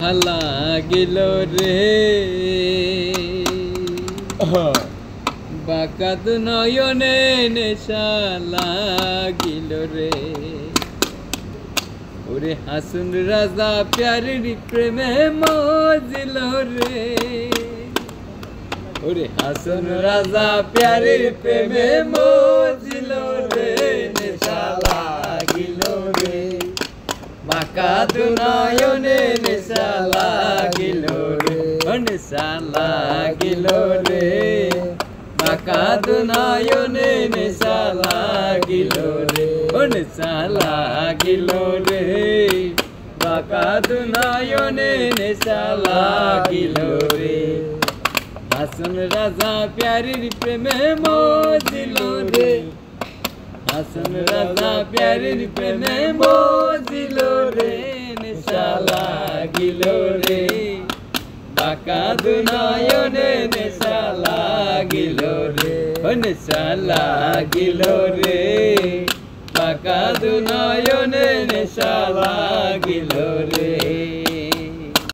লাগিল রে বাকাত নয়নে নেশা লাগিল রে ওরে হাসুন রাজা প্যারির প্রেমে মজিল রে ওরে হাসুন রাজা প্যারির প্রেমে মজিল রে নেশা লাগিল রে বাকাত নয়নে নেশা লাগিল রে নেশা লাগিল রে বাকাত নয়নে নেশা লাগিল রে নেশা লাগিল রে বাকাত নয়নে নেশা লাগিল রে হাসন রাজা প্যারির প্রেমে মজিল রে হাসন রাজা প্যারির প্রেমে মজিল রে নেশা লাগিল রে বাকাত নয়নে নেশা লাগিল রে নেশা লাগিল রে বাকাত নয়নে নেশা লাগিল রে